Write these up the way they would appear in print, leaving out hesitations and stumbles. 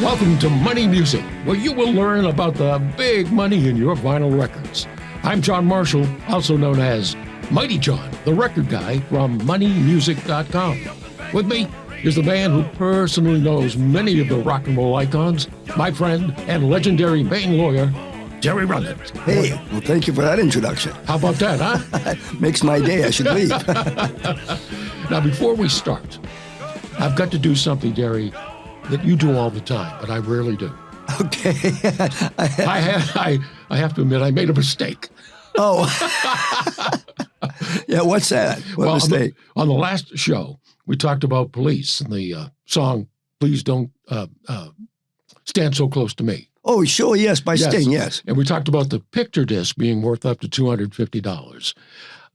Welcome to Money Music, where you will learn about the big money in your vinyl records. I'm John Marshall, also known as Mighty John, the record guy from MoneyMusic.com. With me is the man who personally knows many of the rock and roll icons, my friend and legendary Maine lawyer, Derry Rundlett. Hey, well, thank you for that introduction. How about that, huh? Makes my day. I should leave. Now, before we start, I've got to do something, Derry, that you do all the time, but I rarely do. Okay. I have to admit, I made a mistake. Oh. Yeah, what's that? What mistake? On the last show, we talked about Police and the song, Please Don't Stand So Close to Me. Oh, sure, yes, by Sting, yes. And we talked about the picture disc being worth up to $250.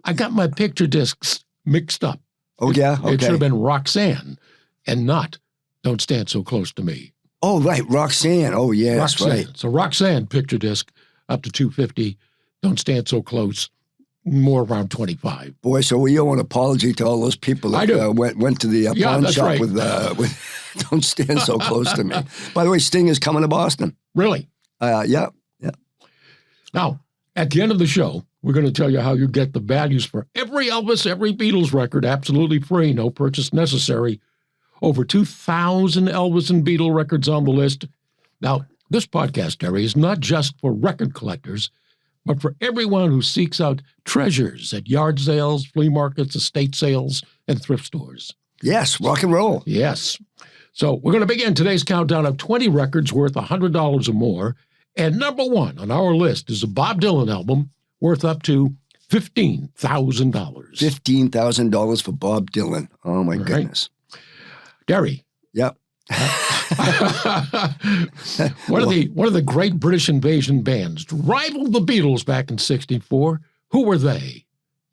I got my picture discs mixed up. Oh, yeah? Okay. It should have been Roxanne and not Don't Stand So Close to Me. Oh, right, Roxanne. Oh, yes, Roxanne. right. So Roxanne picture disc up to $250. Don't Stand So Close, more around $25. Boy, so we owe an apology to all those people that went to the pawn shop right. with Don't Stand So Close to Me. By the way, Sting is coming to Boston. Really? Yeah. Now, at the end of the show, we're going to tell you how you get the values for every Elvis, every Beatles record, absolutely free, no purchase necessary. Over 2,000 Elvis and Beatle records on the list. Now, this podcast, Derry, is not just for record collectors, but for everyone who seeks out treasures at yard sales, flea markets, estate sales, and thrift stores. Yes, rock and roll. Yes. So we're going to begin today's countdown of 20 records worth $100 or more. And number one on our list is a Bob Dylan album worth up to $15,000. $15,000 for Bob Dylan. Oh, my goodness. Derry. Yep. One of the great British invasion bands rivaled the Beatles back in '64. Who were they?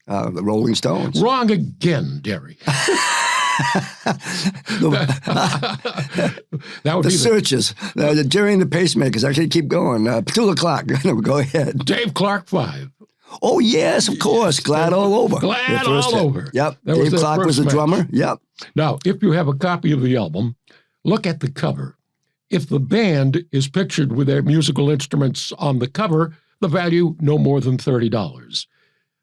The Rolling Stones. Wrong again, Derry. That would the be Searchers, the Jerry and the Pacemakers. I can keep going. Petula Clark. Go ahead. Dave Clark 5. Oh, yes, of course. Glad All Over. Glad All Over. Yep. Dave Clark was the drummer. Yep. Now, if you have a copy of the album, look at the cover. If the band is pictured with their musical instruments on the cover, the value no more than $30.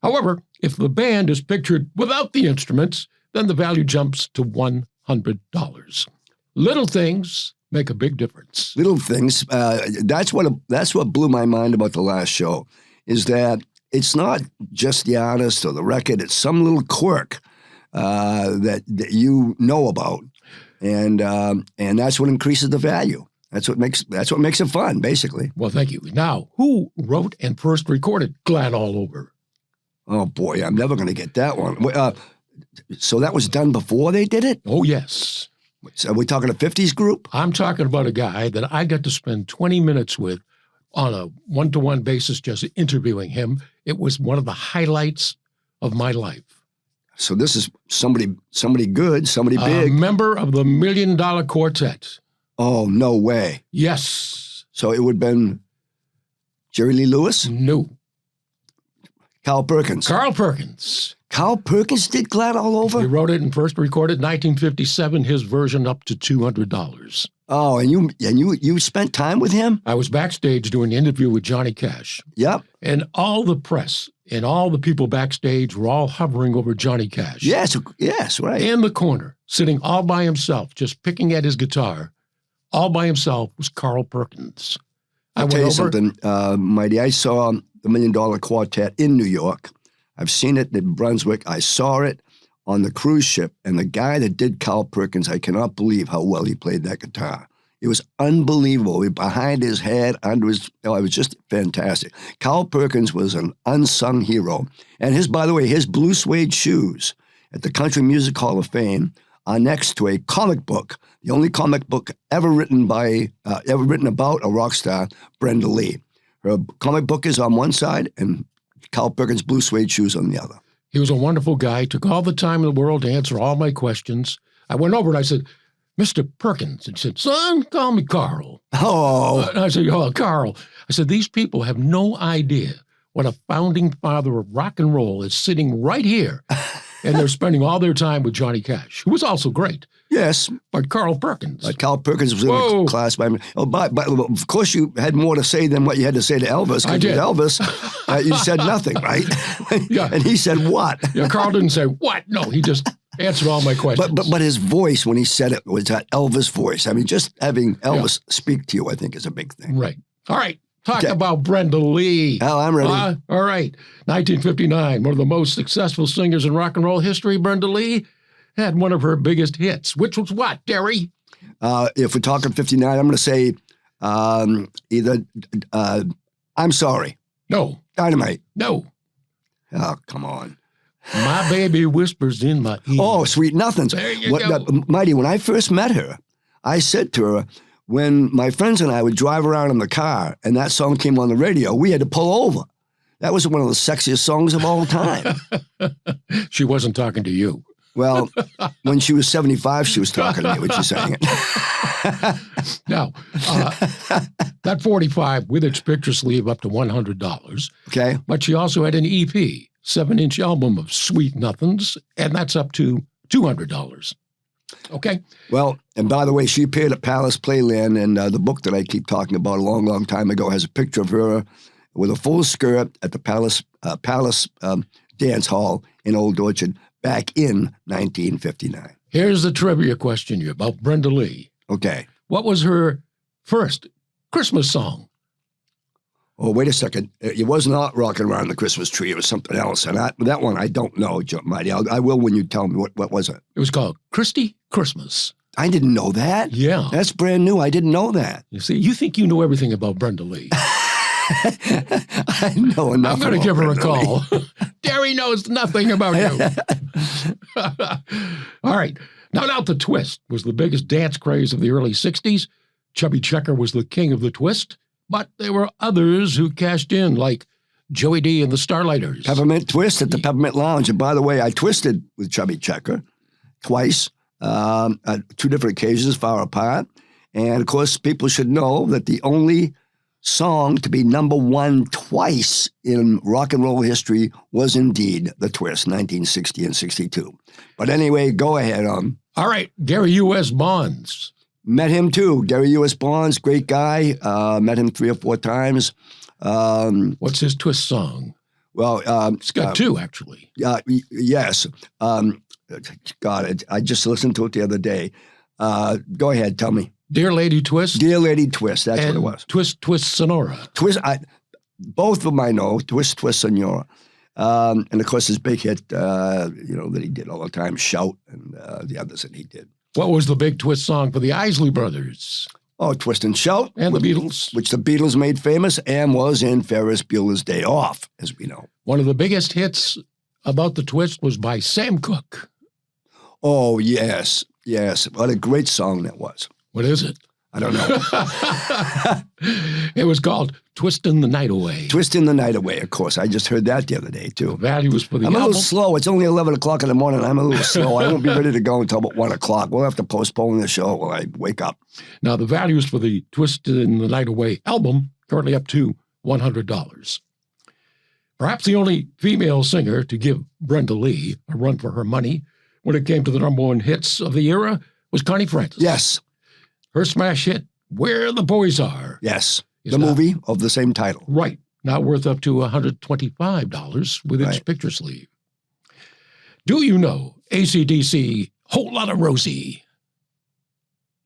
However, if the band is pictured without the instruments, then the value jumps to $100. Little things make a big difference. Little things. That's what blew my mind about the last show, is that it's not just the artist or the record. It's some little quirk that you know about, and that's what increases the value. That's what makes it fun, basically. Well, thank you. Now, who wrote and first recorded Glad All Over? Oh boy, I'm never going to get that one. So that was done before they did it? Oh yes. So are we talking a '50s group? I'm talking about a guy that I got to spend 20 minutes with on a one-to-one basis, just interviewing him. It was one of the highlights of my life. So this is somebody good, somebody big. A member of the $1 Million Quartet. Oh, no way. Yes. So it would have been Jerry Lee Lewis? No. Carl Perkins. Carl Perkins. Carl Perkins did Glad All Over? He wrote it and first recorded 1957, his version up to $200. Oh, and you spent time with him? I was backstage doing an interview with Johnny Cash. Yep. And all the press and all the people backstage were all hovering over Johnny Cash. Yes, right. In the corner, sitting all by himself, just picking at his guitar, all by himself was Carl Perkins. I'll tell you something, Mighty. I saw the $1 Million Quartet in New York. I've seen it in Brunswick. I saw it on the cruise ship. And the guy that did Carl Perkins, I cannot believe how well he played that guitar. It was unbelievable. Behind his head, under his, it was just fantastic. Carl Perkins was an unsung hero. And by the way, his blue suede shoes at the Country Music Hall of Fame are next to a comic book, the only comic book ever written about a rock star, Brenda Lee. Her comic book is on one side and Carl Perkins' blue suede shoes on the other. He was a wonderful guy, took all the time in the world to answer all my questions. I went over and I said, Mr. Perkins, and he said, son, call me Carl. Oh. And I said, oh, Carl. I said, these people have no idea what a founding father of rock and roll is sitting right here, and they're spending all their time with Johnny Cash, who was also great. Yes. But Carl Perkins. But Carl Perkins was in the class by me. Oh, but of course you had more to say than what you had to say to Elvis. I did. Elvis, you said nothing, right? Yeah. And he said what? Yeah, Carl didn't say what. No, he just answered all my questions. But his voice when he said it was that Elvis voice. I mean, just having Elvis speak to you, I think, is a big thing. Right. All right. Talk about Brenda Lee. Oh, I'm ready. All right. 1959, one of the most successful singers in rock and roll history, Brenda Lee had one of her biggest hits, which was what, Derry? If we're talking 59, I'm going to say either I'm Sorry. No. Dynamite. No. Oh, come on. My baby whispers in my ear. Oh, Sweet Nothings. There you go. Mighty, when I first met her, I said to her, when my friends and I would drive around in the car and that song came on the radio, we had to pull over. That was one of the sexiest songs of all time. She wasn't talking to you. Well, when she was 75, she was talking to me when she sang it. Now, that 45 with its picture sleeve up to $100. Okay. But she also had an EP, 7-inch album of Sweet Nothings, and that's up to $200. Okay. Well, and by the way, she appeared at Palace Playland, and the book that I keep talking about a long, long time ago has a picture of her with a full skirt at the Palace Dance Hall in Old Orchard back in 1959. Here's the trivia question about Brenda Lee. Okay. What was her first Christmas song? Oh, wait a second. It was not Rockin' Around the Christmas Tree. It was something else. And that one, I don't know, Mighty. I will when you tell me. What was it? It was called Christy Christmas. I didn't know that. Yeah. That's brand new. I didn't know that. You see, you think you know everything about Brenda Lee. I know enough. I'm going to give her a call. Derry knows nothing about you. All right. No doubt the twist was the biggest dance craze of the early 60s. Chubby Checker was the king of the twist, but there were others who cashed in, like Joey D and the Starlighters. Peppermint Twist at the Peppermint Lounge. And by the way, I twisted with Chubby Checker twice, at two different occasions, far apart. And, of course, people should know that the only song to be number one twice in rock and roll history was indeed The Twist, 1960 and 62. But anyway, go ahead. All right, Gary U.S. Bonds. Met him too. Gary U.S. Bonds, great guy. Met him 3 or 4 times. What's his twist song? Well, it's got 2, actually. Yes. God, I just listened to it the other day. Go ahead, tell me. Dear Lady Twist. Dear Lady Twist, that's what it was. Twist, Twist, Sonora. Twist, both of them I know, Twist, Twist, Sonora. And of course his big hit, that he did all the time, Shout, and the others that he did. What was the big twist song for the Isley Brothers? Oh, Twist and Shout. And the Beatles. Which the Beatles made famous and was in Ferris Bueller's Day Off, as we know. One of the biggest hits about the twist was by Sam Cooke. Oh, yes, yes. What a great song that was. What is it? I don't know. It was called Twistin' the Night Away. Twistin' the Night Away, of course. I just heard that the other day, too. The values for the I'm album. a little slow. It's only 11 o'clock in the morning. I'm a little slow. I won't be ready to go until about 1 o'clock. We'll have to postpone the show while I wake up. Now, the values for the Twistin' the Night Away album currently up to $100. Perhaps the only female singer to give Brenda Lee a run for her money when it came to the number one hits of the era was Connie Francis. Yes. Her smash hit, Where the Boys Are. Yes. The movie of the same title. Right. Now worth up to $125 with its picture sleeve. Do you know AC/DC Whole Lotta Rosie?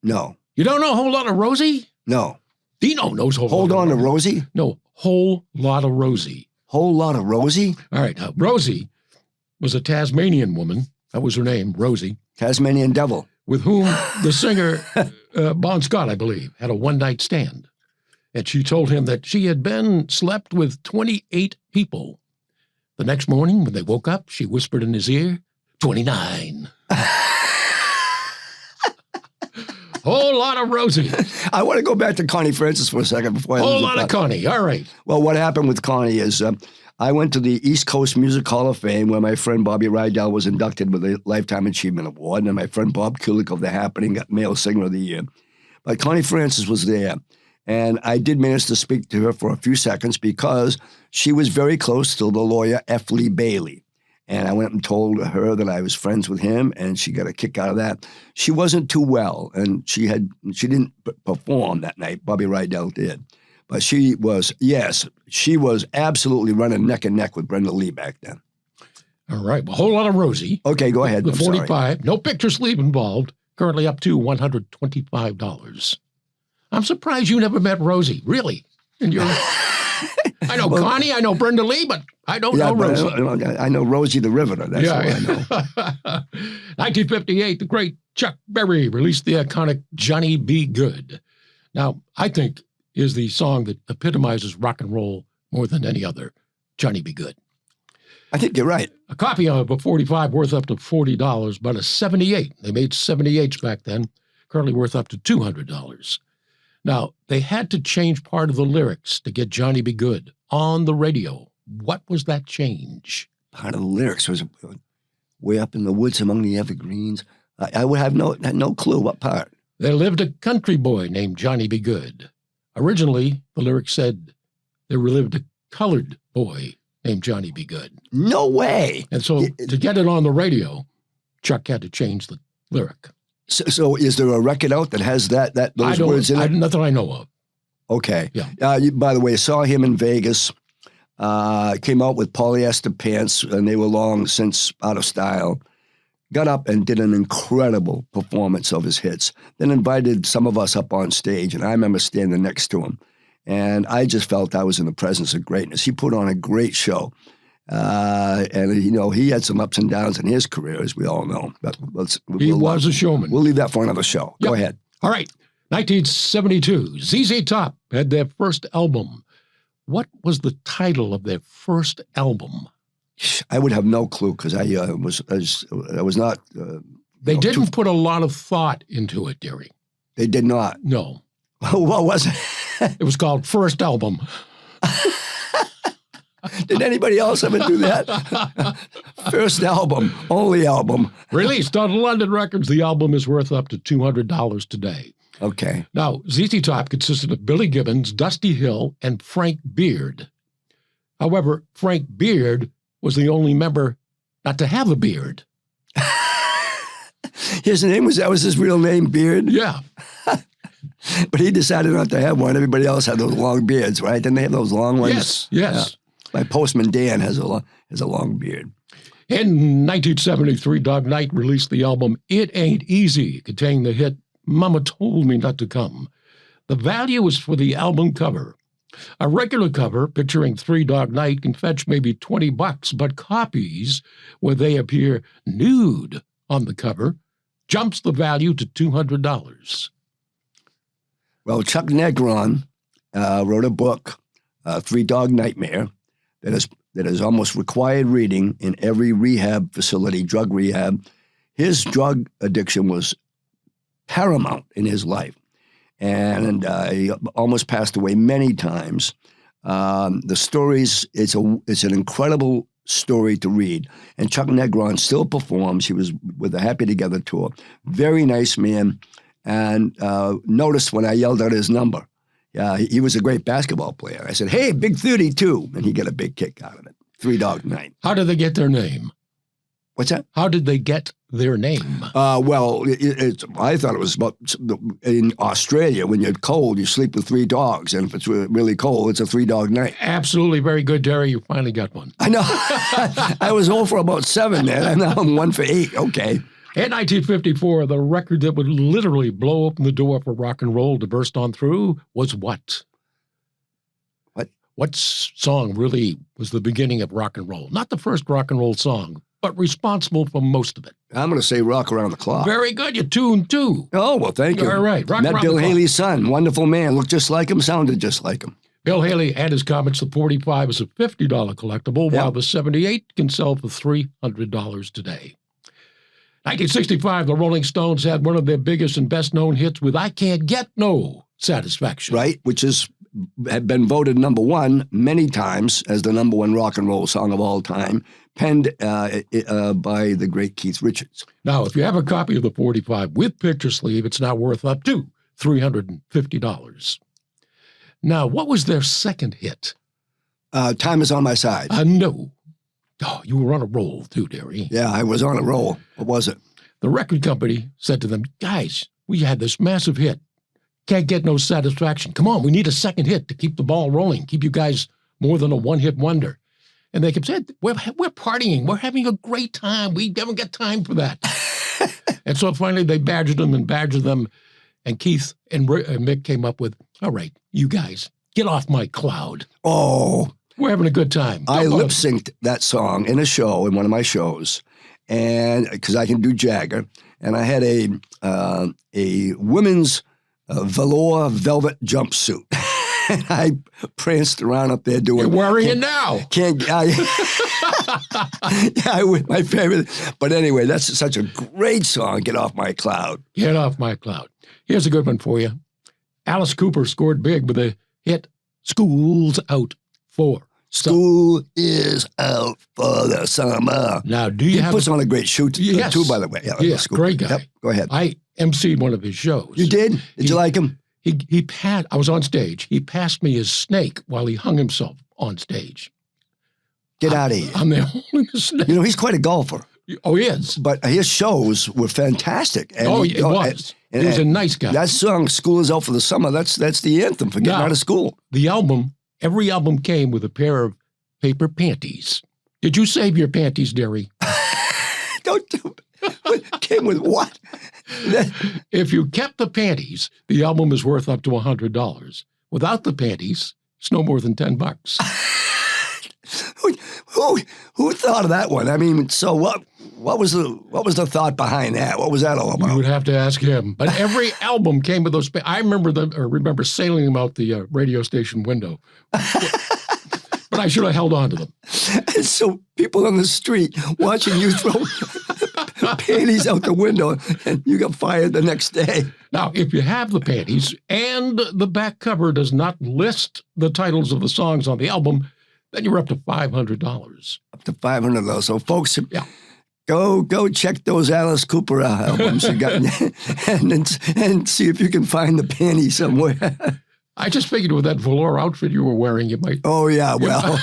No. You don't know Whole Lotta Rosie? No. Dino knows Whole Hold Lotta on to Rosie? No, Whole Lotta Rosie. Whole Lotta Rosie? All right. Now, Rosie was a Tasmanian woman. That was her name, Rosie. Tasmanian Devil. With whom the singer, Bon Scott, I believe, had a one-night stand. And she told him that she had slept with 28 people. The next morning, when they woke up, she whispered in his ear, 29. Whole lot of Rosie. I want to go back to Connie Francis for a second before I Whole lot of Connie. All right. Well, what happened with Connie is I went to the East Coast Music Hall of Fame where my friend Bobby Rydell was inducted with a Lifetime Achievement Award, and my friend Bob Kulick of The Happening got Male Singer of the Year. But Connie Francis was there, And I did manage to speak to her for a few seconds because she was very close to the lawyer F. Lee Bailey. And I went and told her that I was friends with him, and she got a kick out of that. She wasn't too well, and she didn't perform that night. Bobby Rydell did. But she was absolutely running neck and neck with Brenda Lee back then. All right. Well, a whole lot of Rosie. Okay, go ahead. The I'm 45, sorry. no picture sleeve involved, currently up to $125. I'm surprised you never met Rosie, really. And you're, I know Connie, I know Brenda Lee, but I don't know Rosie. I know Rosie the Riveter. That's all I know. 1958, the great Chuck Berry released the iconic Johnny Be Good. Now, I think is the song that epitomizes rock and roll more than any other, Johnny Be Good. I think you're right. A copy of a 45 worth up to $40, but a 78, they made 78s back then, currently worth up to $200. Now, they had to change part of the lyrics to get Johnny Be Good on the radio. What was that change? Part of the lyrics was way up in the woods among the evergreens. I would have no clue what part. There lived a country boy named Johnny Be Good. Originally, the lyrics said there lived a colored boy named Johnny Be Good. No way. And so to get it on the radio, Chuck had to change the lyric. So is there a record out that has those words in it? Nothing I know of. Okay. Yeah. By the way, saw him in Vegas. Came out with polyester pants, and they were long since out of style. Got up and did an incredible performance of his hits. Then invited some of us up on stage, and I remember standing next to him. And I just felt I was in the presence of greatness. He put on a great show. And, he had some ups and downs in his career, as we all know. But he was a showman. We'll leave that for another show. Yep. Go ahead. All right. 1972, ZZ Top had their first album. What was the title of their first album? I would have no clue because I was not. They didn't put a lot of thought into it, Derry. They did not. No. What was it? It was called First Album. Did anybody else ever do that? First album, only album. Released on London Records, the album is worth up to $200 today. Okay. Now, ZZ Top consisted of Billy Gibbons, Dusty Hill, and Frank Beard. However, Frank Beard was the only member not to have a beard. His name was his real name, Beard? Yeah. But he decided not to have one. Everybody else had those long beards, right? Didn't they have those long ones? Yes. Yeah. My postman Dan has a long beard. In 1973, Dog Knight released the album It Ain't Easy, containing the hit Mama Told Me Not to Come. The value was for the album cover. A regular cover picturing Three Dog Night can fetch maybe $20, but copies where they appear nude on the cover jumps the value to $200. Well, Chuck Negron wrote a book, Three Dog Nightmare, that is almost required reading in every rehab facility, drug rehab. His drug addiction was paramount in his life, and he almost passed away many times. The stories, it's an incredible story to read, and Chuck Negron still performs. He was with the Happy Together tour. Very nice man, and notice when I yelled out his number. He was a great basketball player. I said, "Hey, Big 32," and he got a big kick out of it. Three Dog Night. How did they get their name? What's that? How did they get their name? Well, I thought it was about in Australia, when you're cold, you sleep with three dogs. And if it's really cold, it's a 3 dog night. Absolutely. Very good, Derry. You finally got one. I know. I was 0 for about 7 then, and now I'm 1 for 8. Okay. In 1954, the record that would literally blow open the door for rock and roll to burst on through was what? What song really was the beginning of rock and roll? Not the first rock and roll song, but responsible for most of it. I'm going to say Rock Around the Clock. Very good. You tuned too. Oh, well, thank you. All right. Rock Met Around Bill the Clock. Haley's son. Wonderful man. Looked just like him. Sounded just like him. Bill Haley and his comments, the 45 is a $50 collectible, while the 78 can sell for $300 today. 1965, the Rolling Stones had one of their biggest and best-known hits with I Can't Get No Satisfaction. Right, which had been voted #1 many times as the #1 rock and roll song of all time, penned by the great Keith Richards. Now, if you have a copy of the 45 with picture sleeve, it's now worth up to $350. Now, what was their second hit? Time Is on My Side. No. Oh, you were on a roll too, Derry. Yeah, I was on a roll. What was it? The record company said to them, guys, we had this massive hit. Can't get no satisfaction. Come on, we need a second hit to keep the ball rolling, keep you guys more than a one-hit wonder. And they kept saying, we're partying. We're having a great time. We haven't got time for that. And so finally they badgered them. And Keith and Mick came up with, all right, you guys, get off my cloud. Oh. We're having a good time. I lip-synced that song in a show, in one of my shows, and because I can do Jagger. And I had a women's velour velvet jumpsuit. And I pranced around up there doing. You're wearing it now. With my favorite. But anyway, that's such a great song. Get off my cloud. Get off my cloud. Here's a good one for you. Alice Cooper scored big with a hit. School's out for. School is out for the summer. Now, do you he puts on a great shoot too, by the way. Yeah, yes, great guy. Yep, go ahead. I emceed one of his shows. You did? Did you like him? I was on stage. He passed me his snake while he hung himself on stage. Get out of here. I'm there holding the snake. You know, he's quite a golfer. Oh, he is. But his shows were fantastic. And it was. He was a nice guy. That song, School is Out for the Summer, that's the anthem for getting out of school. Every album came with a pair of paper panties. Did you save your panties, Derry? Don't do it. Came with what? If you kept the panties, the album is worth up to $100. Without the panties, it's no more than $10. Who thought of that one? I mean, so what was the thought behind that? What was that all about? You would have to ask him. But every album came with those. I remember sailing them out the radio station window. But I should have held on to them. And so people on the street watching you throw panties out the window, and you got fired the next day. Now, if you have the panties and the back cover does not list the titles of the songs on the album, then you're up to $500. Up to $500. So, folks, go check those Alice Cooper albums you got, and see if you can find the panty somewhere. I just figured with that velour outfit you were wearing, you might. Oh, yeah, well,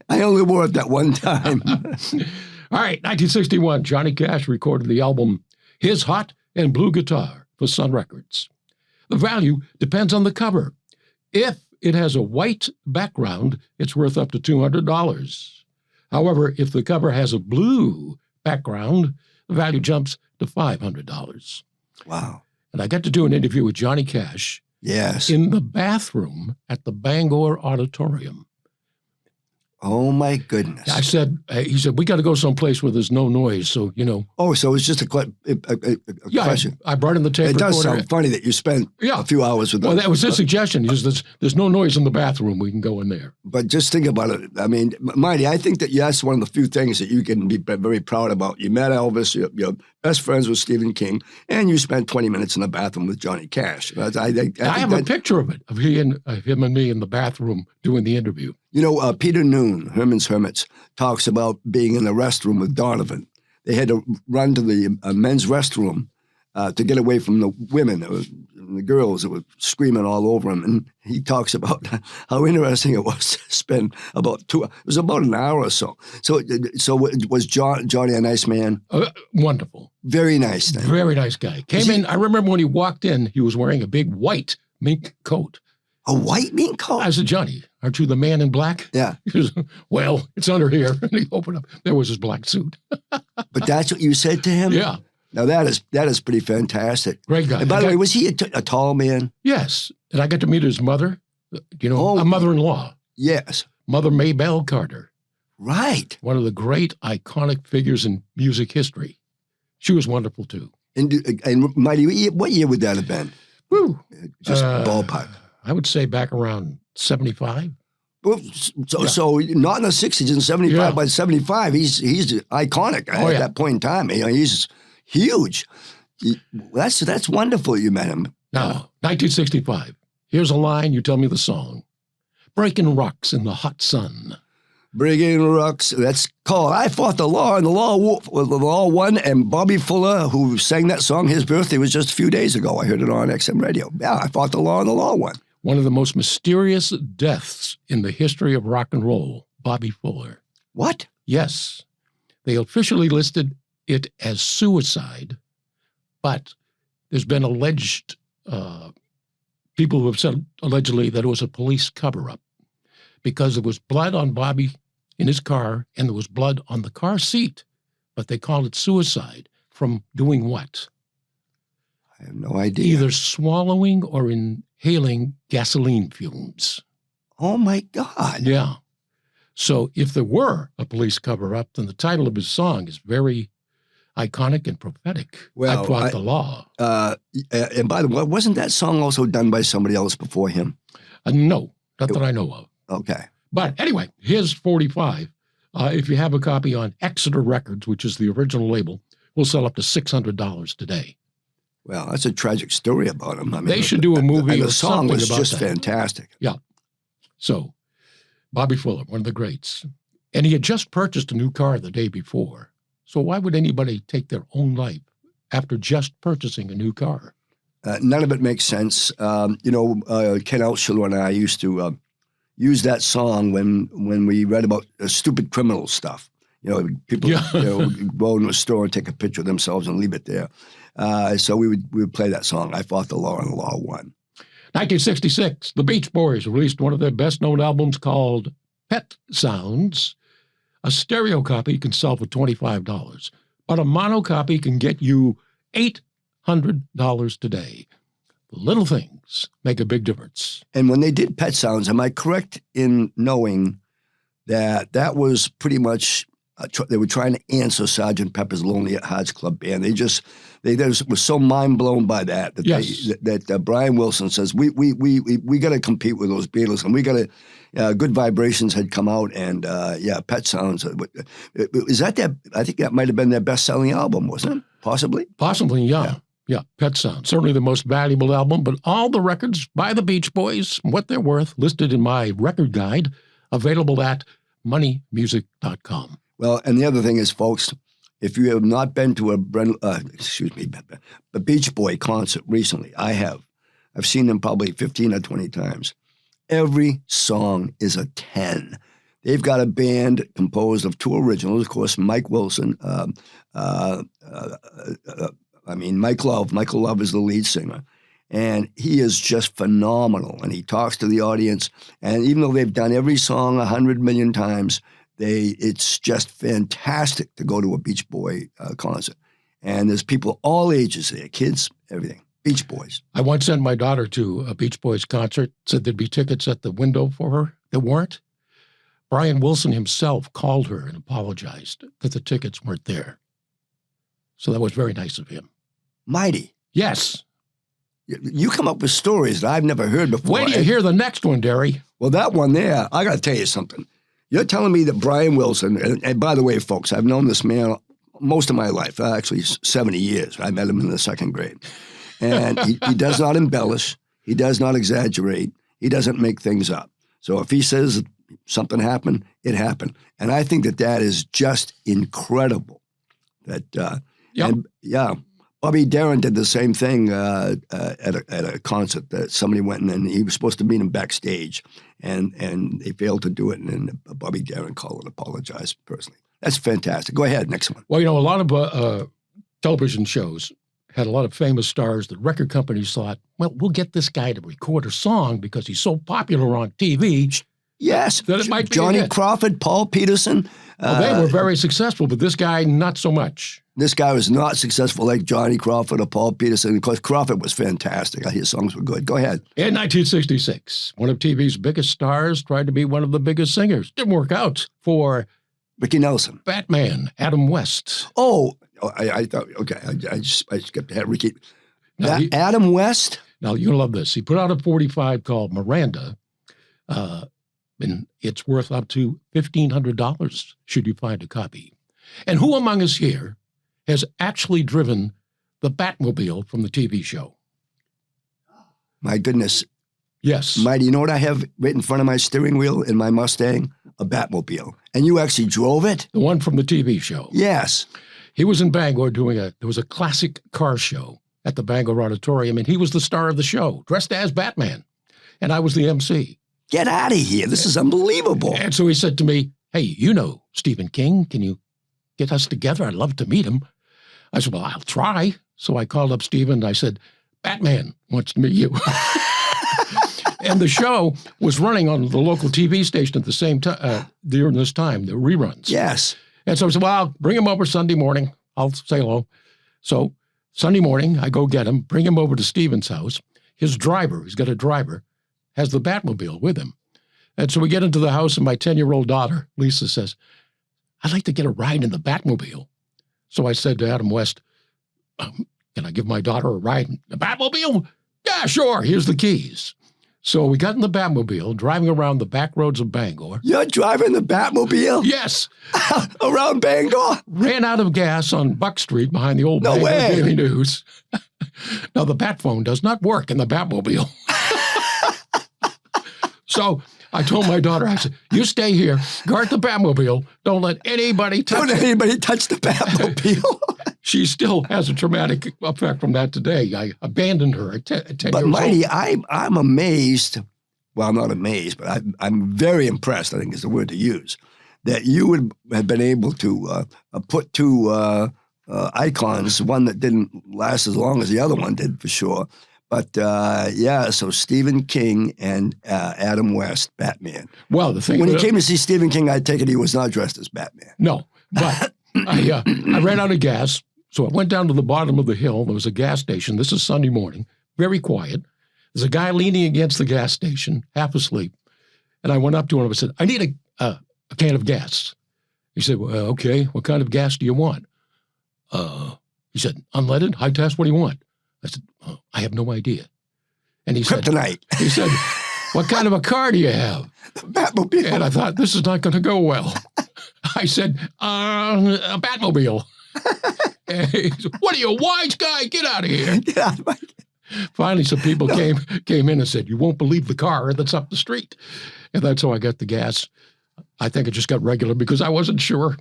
I only wore it that one time. All right, 1961, Johnny Cash recorded the album His Hot and Blue Guitar for Sun Records. The value depends on the cover. If it has a white background, it's worth up to $200. However, if the cover has a blue background, the value jumps to $500. Wow. And I got to do an interview with Johnny Cash. Yes. In the bathroom at the Bangor Auditorium. Oh, my goodness. He said, we got to go someplace where there's no noise, so, you know. Oh, so it's just a question. I brought in the tape recorder. It does sound funny that you spent a few hours with them. Well, that was his suggestion. He says, there's no noise in the bathroom. We can go in there. But just think about it. I mean, Marty, I think that's one of the few things that you can be very proud about. You met Elvis, you're best friends with Stephen King, and you spent 20 minutes in the bathroom with Johnny Cash. I have a picture of it, of him and me in the bathroom doing the interview. You know, Peter Noon, Herman's Hermits, talks about being in the restroom with Donovan. They had to run to the men's restroom to get away from the women, the girls that were screaming all over him. And he talks about how interesting it was to spend it was about an hour or so. So was Johnny a nice man? Wonderful. Very nice. Very nice guy. Came in, I remember when he walked in, he was wearing a big white mink coat. A white mink coat? I said, Johnny, aren't you the man in black? Yeah. He goes, well, it's under here. And he opened up. There was his black suit. But that's what you said to him? Yeah. Now, that is pretty fantastic. Great guy. And by the way, was he a tall man? Yes. And I got to meet his mother, a mother-in-law. Yes. Mother Maybelle Carter. Right. One of the great iconic figures in music history. She was wonderful, too. And Mighty, what year would that have been? Woo. Just ballpark. I would say back around 75. Well, so not in the 60s, in 75, but 75, he's iconic at that point in time. You know, he's huge. That's wonderful you met him. Now, 1965. Here's a line, you tell me the song. Breaking rocks in the hot sun. Breaking rocks, that's called I Fought the Law, and the law won, and Bobby Fuller, who sang that song, his birthday was just a few days ago. I heard it on XM radio. Yeah, I Fought the Law, and the law won. One of the most mysterious deaths in the history of rock and roll, Bobby Fuller. What? Yes. They officially listed it as suicide, but there's been alleged, people who have said allegedly that it was a police cover-up because there was blood on Bobby in his car and there was blood on the car seat, but they called it suicide from doing what? I have no idea. Either swallowing or inhaling gasoline fumes. Oh, my God. Yeah. So if there were a police cover-up, then the title of his song is very iconic and prophetic. Well, I brought the law. And by the way, wasn't that song also done by somebody else before him? No, not that I know of. Okay. But anyway, here's 45. If you have a copy on Exeter Records, which is the original label, we'll sell up to $600 today. Well, that's a tragic story about him. I mean, They should do a movie and or the song something was about just that. fantastic. Yeah. So, Bobby Fuller, one of the greats. And he had just purchased a new car the day before. So why would anybody take their own life after just purchasing a new car? None of it makes sense. Ken Altshuler and I used to use that song when we read about stupid criminal stuff. People go into a store and take a picture of themselves and leave it there. So we would play that song. I Fought the Law and the Law Won. 1966, the Beach Boys released one of their best-known albums called Pet Sounds. A stereo copy can sell for $25, but a mono copy can get you $800 today. The little things make a big difference. And when they did Pet Sounds, am I correct in knowing that that was pretty much they were trying to answer Sgt. Pepper's Lonely Hearts Club Band? They just were so mind blown by that Yes. that Brian Wilson says we got to compete with those Beatles, and we got to. Good Vibrations had come out, and Pet Sounds. Is that I think that might have been their best selling album, wasn't it? Possibly. Possibly, yeah. Pet Sounds, certainly the most valuable album, but all the records by the Beach Boys, what they're worth, listed in my record guide, available at moneymusic.com. Well, and the other thing is, folks, if you have not been to a Beach Boy concert recently, I have. I've seen them probably 15 or 20 times. Every song is a 10. They've got a band composed of two originals, of course, Mike Wilson. Mike Love. Michael Love is the lead singer. And he is just phenomenal. And he talks to the audience. And even though they've done every song 100 million times, it's just fantastic to go to a Beach Boy concert. And there's people all ages there, kids, everything. Beach Boys. I once sent my daughter to a Beach Boys concert, said there'd be tickets at the window for her. There weren't. Brian Wilson himself called her and apologized that the tickets weren't there. So that was very nice of him. Mighty. Yes. You come up with stories that I've never heard before. Wait till you hear the next one, Derry. Well, that one there, I got to tell you something. You're telling me that Brian Wilson, and by the way, folks, I've known this man most of my life, actually 70 years. I met him in the second grade. And he does not embellish. He does not exaggerate. He doesn't make things up. So if he says something happened, it happened. And I think that is just incredible. Bobby Darin did the same thing at a concert that somebody went in, and he was supposed to meet him backstage, and they failed to do it, and then Bobby Darin called and apologized personally. That's fantastic. Go ahead, next one. Well, a lot of television shows had a lot of famous stars that record companies thought, well, we'll get this guy to record a song because he's so popular on TV. Yes. That it might be Johnny Crawford, Paul Peterson. They were very successful, but this guy, not so much. This guy was not successful like Johnny Crawford or Paul Peterson. Of course, Crawford was fantastic. His songs were good. Go ahead. In 1966, one of TV's biggest stars tried to be one of the biggest singers. Didn't work out for Ricky Nelson. Batman, Adam West. Oh, I thought, okay, I skipped ahead. Ricky. Adam West? Now, you'll love this. He put out a 45 called Miranda, and it's worth up to $1,500 should you find a copy. And who among us here has actually driven the Batmobile from the TV show? My goodness. Yes. Mighty, you know what I have right in front of my steering wheel in my Mustang? A Batmobile. And you actually drove it? The one from the TV show. Yes. He was in Bangor there was a classic car show at the Bangor Auditorium, and he was the star of the show, dressed as Batman. and I was the MC. Get out of here. This is unbelievable. And so he said to me, hey, you know Stephen King. Can you get us together? I'd love to meet him. I said, well, I'll try. So I called up Stephen and I said, Batman wants to meet you. And the show was running on the local TV station at the same time, during this time, the reruns. Yes. And so I said, well, I'll bring him over Sunday morning. I'll say hello. So Sunday morning, I go get him, bring him over to Stephen's house. His driver, he's got a driver, has the Batmobile with him. And so we get into the house, and my 10-year-old daughter, Lisa, says, I'd like to get a ride in the Batmobile. So I said to Adam West, can I give my daughter a ride in the Batmobile? Yeah, sure. Here's the keys. So we got in the Batmobile, driving around the back roads of Bangor. You're driving the Batmobile? Yes. Around Bangor? Ran out of gas on Buck Street behind the old Bangor Daily News. Now, the bat phone does not work in the Batmobile. So I told my daughter, I said, you stay here, guard the Batmobile. Don't let anybody touch it. Don't let anybody touch the Batmobile. She still has a traumatic effect from that today. I abandoned her at 10 years old. But Mighty, I'm amazed. Well, I'm not amazed, but I'm very impressed, I think is the word to use, that you would have been able to put two icons, one that didn't last as long as the other one did for sure. But yeah, so Stephen King and Adam West, Batman. Well, the thing when you came to see Stephen King, I take it he was not dressed as Batman. No, but I ran out of gas. So I went down to the bottom of the hill. There was a gas station. This is Sunday morning, very quiet. There's a guy leaning against the gas station, half asleep. And I went up to him and I said, I need a can of gas. He said, well, okay, what kind of gas do you want? He said, unleaded, high test, what do you want? I said, I have no idea. And he Kryptonite. He said, what kind of a car do you have? The Batmobile. And I thought, this is not going to go well. I said, a Batmobile. And he said, what are you, a wise guy? Get out of here. Get out of my... Finally, some people came in and said, you won't believe the car that's up the street. And that's how I got the gas. I think it just got regular because I wasn't sure.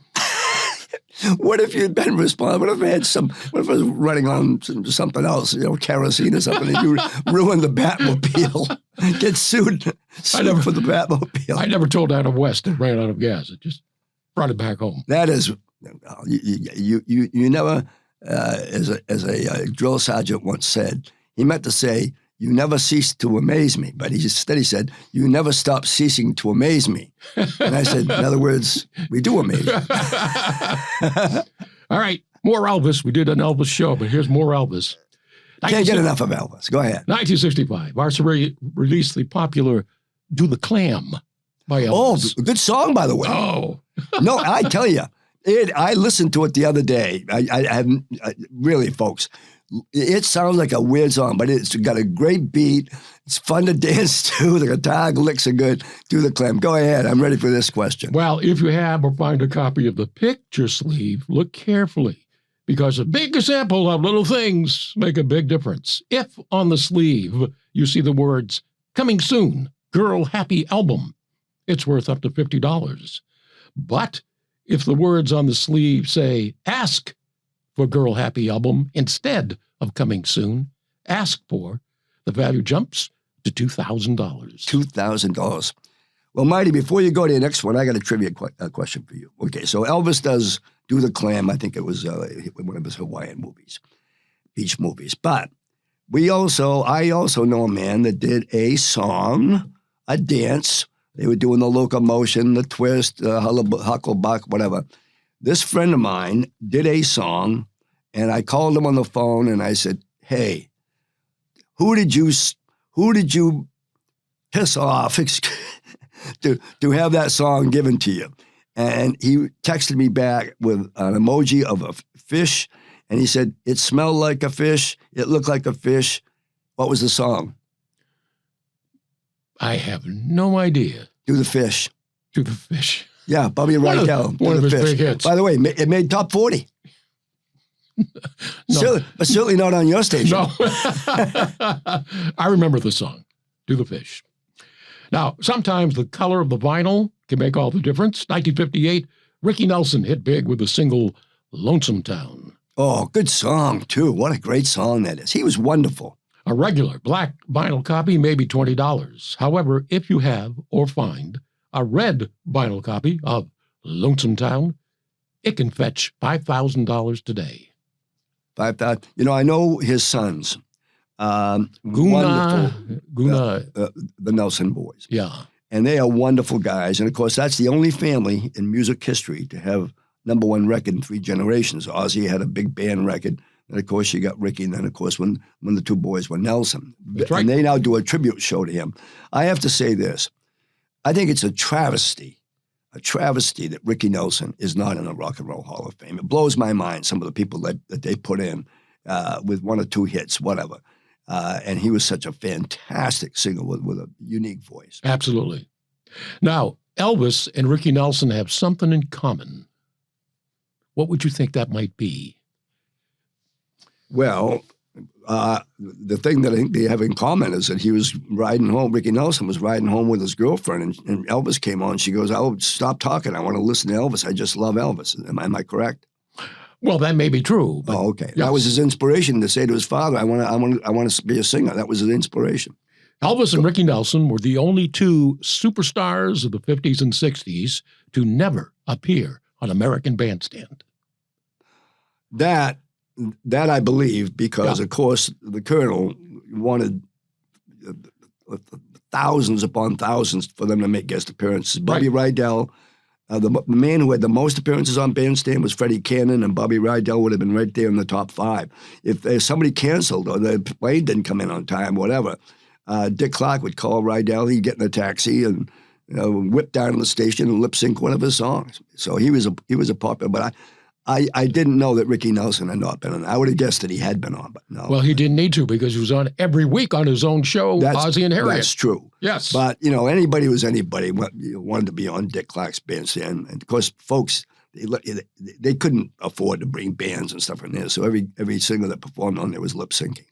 What if you'd been responsible? What if it had what if it was running on something else, kerosene or something, and you ruined the Batmobile? Get sued for the Batmobile. I never told Adam West it ran out of gas. It just brought it back home. That is, you never, as a drill sergeant once said, he meant to say, you never cease to amaze me. But he said, you never stop ceasing to amaze me. And I said, in other words, we do amaze you. All right, more Elvis. We did an Elvis show, but here's more Elvis. Can't get enough of Elvis. Go ahead. 1965, Varsity released the popular Do the Clam by Elvis. Oh, good song, by the way. Oh. No, I tell you, I listened to it the other day. I really, folks, it sounds like a weird song, but it's got a great beat. It's fun to dance to. The guitar licks are good. Do the Clam. Go ahead. I'm ready for this question. Well, if you have or find a copy of the picture sleeve, look carefully, because a big example of little things make a big difference. If on the sleeve you see the words, coming soon, Girl Happy Album, it's worth up to $50. But if the words on the sleeve say, ask for Girl Happy Album instead of coming soon, ask for, the value jumps to $2,000. $2,000. Well, Mighty, before you go to your next one, I got a trivia question for you. Okay, so Elvis does Do the Clam. I think it was one of his Hawaiian movies, beach movies. But I also know a man that did a song, a dance. They were doing the locomotion, the twist, hucklebuck, whatever. This friend of mine did a song, and I called him on the phone and I said, hey, who did you piss off to have that song given to you? And he texted me back with an emoji of a fish, and he said, it smelled like a fish, it looked like a fish. What was the song? I have no idea. Do the Fish. Do the Fish. Yeah, Bobby Rydell. One of his big hits. By the way, it made top 40. No. But certainly not on your station. No. I remember the song, Do the Fish. Now, sometimes the color of the vinyl can make all the difference. 1958, Ricky Nelson hit big with the single Lonesome Town. Oh, good song, too. What a great song that is. He was wonderful. A regular black vinyl copy may be $20. However, if you have or find a red vinyl copy of Lonesome Town, it can fetch $5,000 today. 5,000. You know, I know his sons. Guna, the Nelson boys. Yeah. And they are wonderful guys. And of course, that's the only family in music history to have #1 record in 3 generations. Ozzy had a big band record. And of course, you got Ricky. And then, of course, when the 2 boys were Nelson. That's right. And they now do a tribute show to him. I have to say this. I think it's a travesty that Ricky Nelson is not in the Rock and Roll Hall of Fame. It blows my mind, some of the people that they put in with 1 or 2 hits, whatever. And he was such a fantastic singer with a unique voice. Absolutely. Now, Elvis and Ricky Nelson have something in common. What would you think that might be? Well, the thing that I think they have in common is that he was riding home. Ricky Nelson was riding home with his girlfriend, and Elvis came on. She goes, "Oh, stop talking. I want to listen to Elvis. I just love Elvis." Am I correct? Well, that may be true. But okay. Yes. That was his inspiration to say to his father, I want to be a singer. That was his inspiration. Elvis and Ricky Nelson were the only 2 superstars of the 50s and 60s to never appear on American Bandstand. That I believe because, of course, the Colonel wanted thousands upon thousands for them to make guest appearances. Bobby Rydell, the man who had the most appearances on Bandstand was Freddie Cannon, and Bobby Rydell would have been right there in the top 5. If somebody canceled or the plane didn't come in on time, whatever, Dick Clark would call Rydell. He'd get in a taxi and whip down to the station and lip sync one of his songs. So he was a popular, but I didn't know that Ricky Nelson had not been on. I would have guessed that he had been on, but no. Well, he didn't need to because he was on every week on his own show, Ozzy and Harriet. That's true. Yes. But, anybody was anybody wanted to be on Dick Clark's Bandstand. And, of course, folks, they couldn't afford to bring bands and stuff in there. So every singer that performed on there was lip syncing.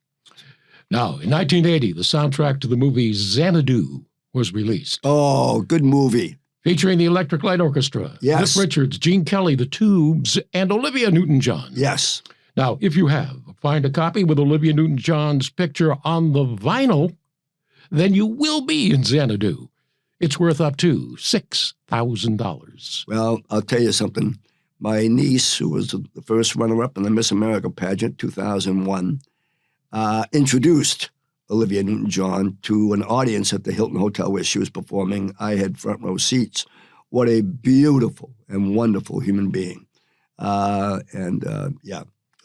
Now, in 1980, the soundtrack to the movie Xanadu was released. Oh, good movie. Featuring the Electric Light Orchestra, Yes. Cliff Richards, Gene Kelly, The Tubes, and Olivia Newton-John. Yes. Now, if you find a copy with Olivia Newton-John's picture on the vinyl, then you will be in Xanadu. It's worth up to $6,000. Well, I'll tell you something. My niece, who was the first runner-up in the Miss America pageant, 2001, introduced Olivia Newton-John to an audience at the Hilton Hotel where she was performing. I had front row seats. What a beautiful and wonderful human being. Olivia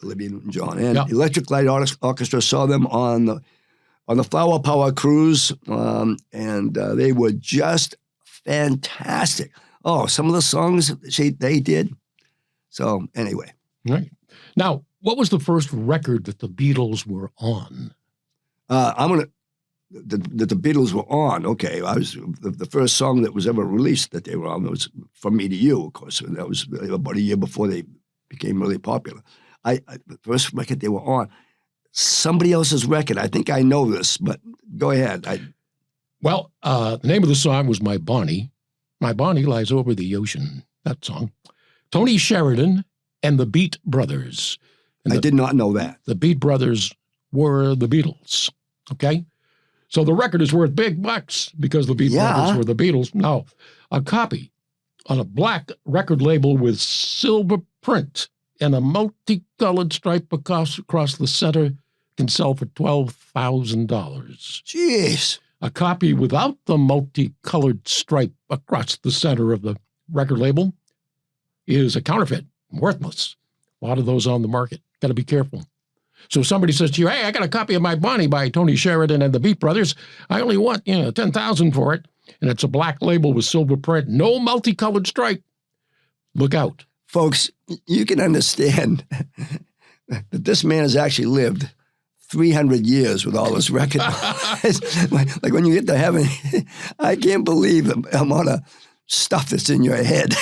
Newton-John. And Electric Light Orchestra saw them on the Flower Power cruise, and they were just fantastic. Oh, some of the songs they did. So anyway. Right. Now, what was the first record that the Beatles were on? That the Beatles were on. Okay, I was the first song that was ever released that they were on was "From Me to You," of course. And that was about a year before they became really popular. The first record they were on, somebody else's record. I think I know this, but go ahead. The name of the song was "My Bonnie." My Bonnie lies over the ocean. That song. Tony Sheridan and the Beat Brothers. I did not know that. The Beat Brothers were the Beatles, okay? So the record is worth big bucks because the Beat Brothers were the Beatles. Now, a copy on a black record label with silver print and a multicolored stripe across the center can sell for $12,000. Jeez. A copy without the multicolored stripe across the center of the record label is a counterfeit, worthless. A lot of those on the market. Got to be careful. So somebody says to you, "Hey, I got a copy of My Bonnie by Tony Sheridan and the Beat Brothers. I only want, $10,000 for it." And it's a black label with silver print, no multicolored stripe. Look out. Folks, you can understand that this man has actually lived 300 years with all his records. like when you get to heaven, I can't believe the amount of stuff that's in your head.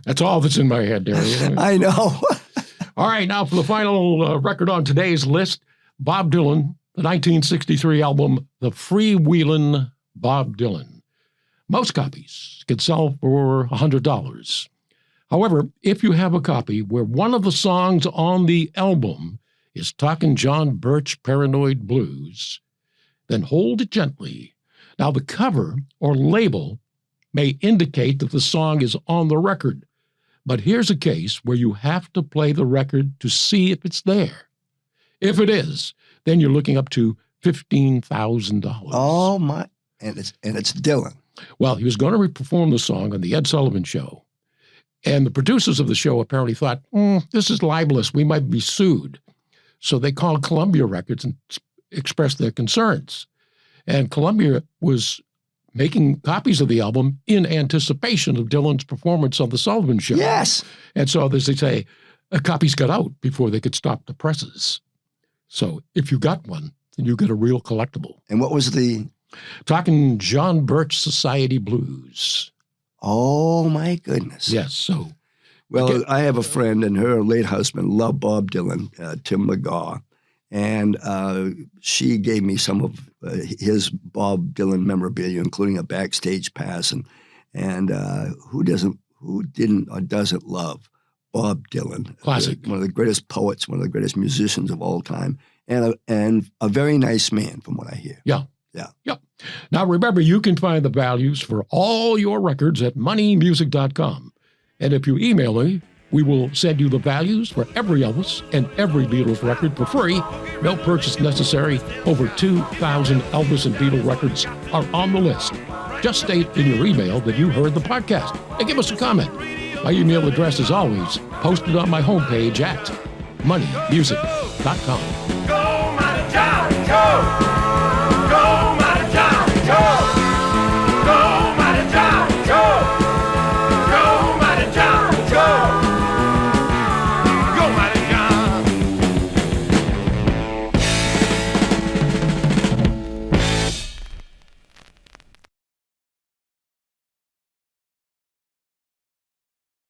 That's all that's in my head, Derry. I know. All right, now for the final record on today's list, Bob Dylan, the 1963 album, The Freewheelin' Bob Dylan. Most copies could sell for $100. However, if you have a copy where one of the songs on the album is Talkin' John Birch Paranoid Blues, then Hold It Gently. Now, the cover or label may indicate that the song is on the record, but here's a case where you have to play the record to see if it's there. If it is, then you're looking up to $15,000. Oh my! And it's Dylan. Well, he was going to perform the song on the Ed Sullivan Show, and the producers of the show apparently thought, this is libelous. We might be sued. So they called Columbia Records and expressed their concerns. And Columbia was making copies of the album in anticipation of Dylan's performance on the Sullivan Show. Yes. And so, as they say, copies got out before they could stop the presses. So if you got one, then you get a real collectible. And what was the... Talking John Birch Society Blues. Oh, my goodness. Yes, so... Well, I have a friend, and her late husband loved Bob Dylan, Tim McGaw, and she gave me some of his Bob Dylan memorabilia, including a backstage pass. And who didn't or doesn't love Bob Dylan? Classic. One of the greatest poets, one of the greatest musicians of all time, and a very nice man, from what I hear. Yeah. Yeah. Yep. Now, remember, you can find the values for all your records at moneymusic.com. And if you email me, we will send you the values for every Elvis and every Beatles record for free. No purchase necessary. Over 2,000 Elvis and Beatles records are on the list. Just state in your email that you heard the podcast and give us a comment. My email address is always posted on my homepage at moneymusic.com.